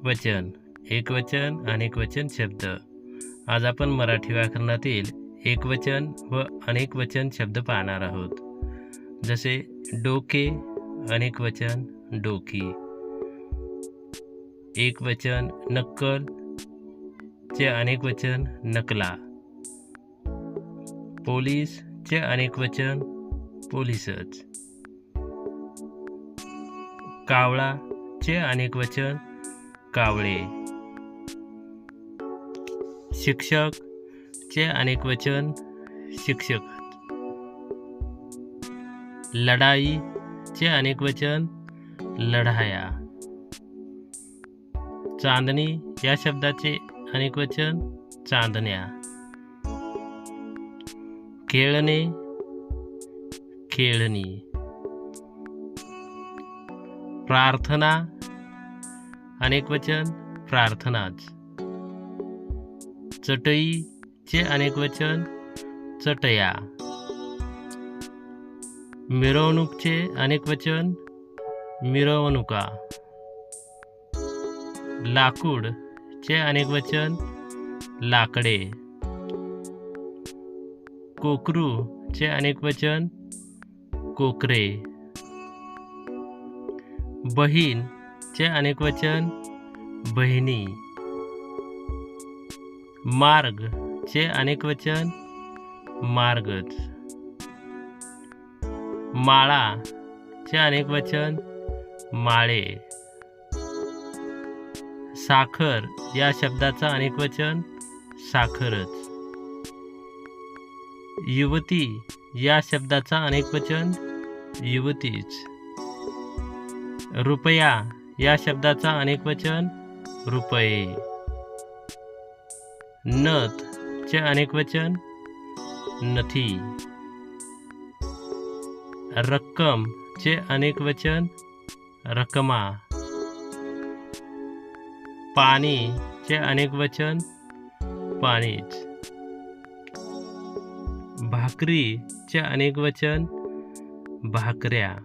वचन, एकवचन, अनेकवचन शब्द. आज आपण मराठी व्याकरणातील एकवचन व अनेकवचन शब्द पाहणार आहोत. जसे डोके, अनेकवचन डोकी. एकवचन नक्कल चे अनेकवचन नकला. पोलीस चे अनेकवचन पोलीसच. कावळा चे अनेकवचन कावळे. शिक्षक चे अनेकवचन शिक्षक. लढाई चे अनेकवचन लढाया. चांदणी या शब्दाचे अनेकवचन चांदण्या. खेळणे खेळणी. प्रार्थना अनेकवचन प्रार्थनाच. चटई चे अनेकवचन चटया. मिरवणूकचे अनेकवचन मिरवणुका. लाकूड चे अनेकवचन लाकडे. कोकरू चे अनेकवचन कोकरे. बहीण चे अनेकवचन बहिणी. मार्ग चे अनेकवचन मार्गच. माळा चे अनेकवचन माळे. साखर या शब्दाचा अनेकवचन साखरच. युवती या शब्दाचा अनेकवचन युवतीच. रुपया या शब्दाचा अनेकवचन रुपये. नथ चे अनेकवचन नथी. रक्कम चे अनेकवचन रकमा. पाणी चे अनेकवचन पाणीच. भाकरी चे अनेकवचन भाकऱ्या.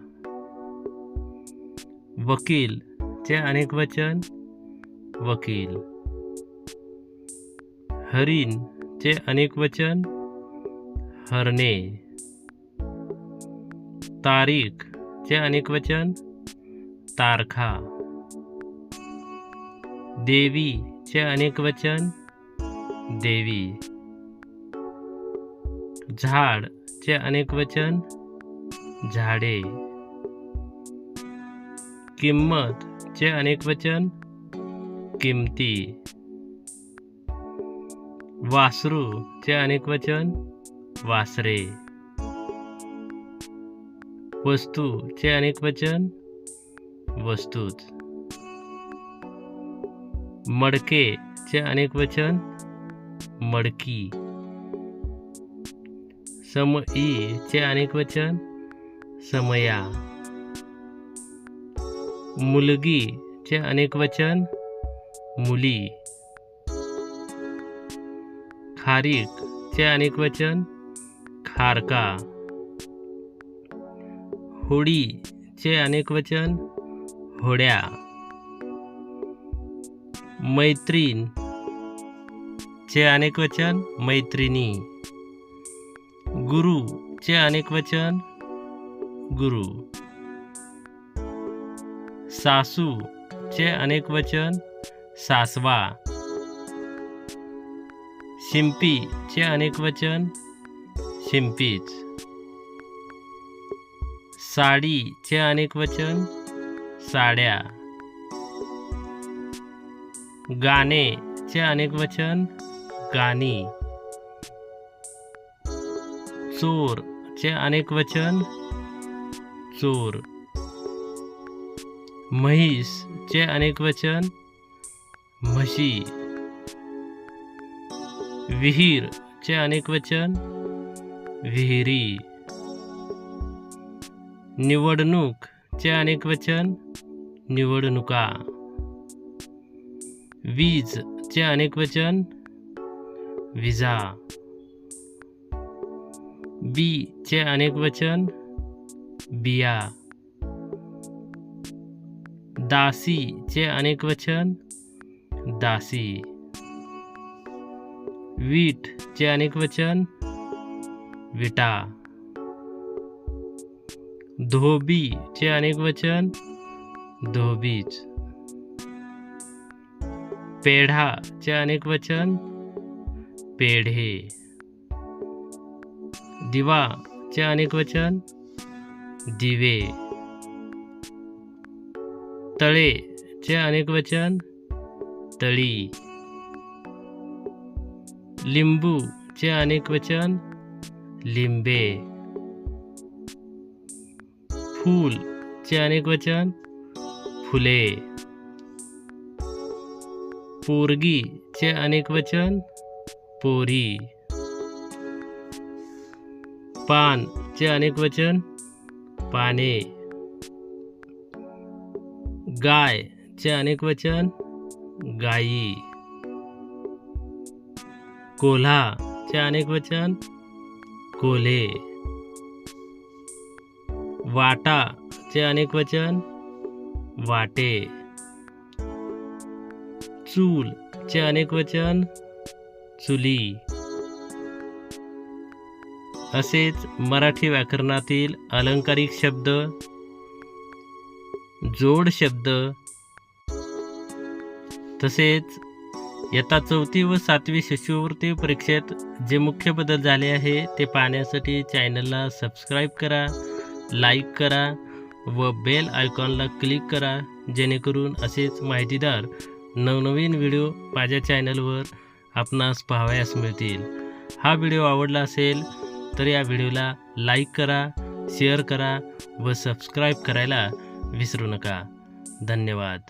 वकील चे अनेकवचन वकील. हरिण चे अनेकवचन हरणे. तारीख चे अनेकवचन तारखा. देवी चे अनेकवचन देवी. झाड चे अनेकवचन झाडे. किंमत चे अनेकवचन किमती. वासरू चे अनेकवचन वासरे. वस्तू चे अनेकवचन वस्तूच. मडके चे अनेकवचन मडकी. समई चे अनेकवचन समया. मुलगी चे अनेकवचन मुली. खारीक चे अनेकवचन खारका. होडी चे अनेकवचन होड्या. मैत्रीण चे अनेकवचन मैत्रिणी. गुरु चे अनेकवचन गुरु. सासू चे अनेकवचन सासवा. शिंपी चे अनेकवचन शिंपीच. साडी चे अनेकवचन साड्या. गाणे चे अनेकवचन गाणी. चोर चे अनेकवचन चोर. म्हैस चे अनेकवचन म्हशी. विहीर चे अनेकवचन विहिरी. निवडणूक चे अनेकवचन निवडणुका. वीज चे अनेकवचन विजा. बी चे अनेकवचन बिया. दासी चे अनेकवचन दासी. वीट चे अनेक वचन विटा. धोबी चे अनेक वचन धोबीज. पेढा चे अनेक वचन पेढे. दिवा चे अनेक वचन दिवे. तळे चे अनेक वचन तळी. लिंबू चे अनेक वचन लिंबे. फूल चे अनेक वचन फुले. पोरगी चे अनेक वचन पोरी. पान चे अनेक वचन पाने. गाय चे अनेक वचन गाई. कोल्हा चे अनेक वचन कोल्हे. वाटा चे अनेक वचन वाटे. चूल चे अनेक वचन चुली. असेच मराठी व्याकरणातील अलंकारिक शब्द, जोड शब्द, तसेच इयत्ता 4थी व 7वी शिष्यवृत्ती परीक्षेत जे मुख्य बदल झाले आहे ते पाहण्यासाठी चॅनलला सबस्क्राईब करा, लाईक करा व बेल आयकॉनला क्लिक करा, जेणेकरून असेच माहितीदार नवनवीन व्हिडिओ माझ्या चॅनलवर आपणास पाहावयास मिळतील. हा व्हिडिओ आवडला असेल तर या व्हिडिओला लाईक करा, शेअर करा व सबस्क्राईब करायला विसरू नका. धन्यवाद.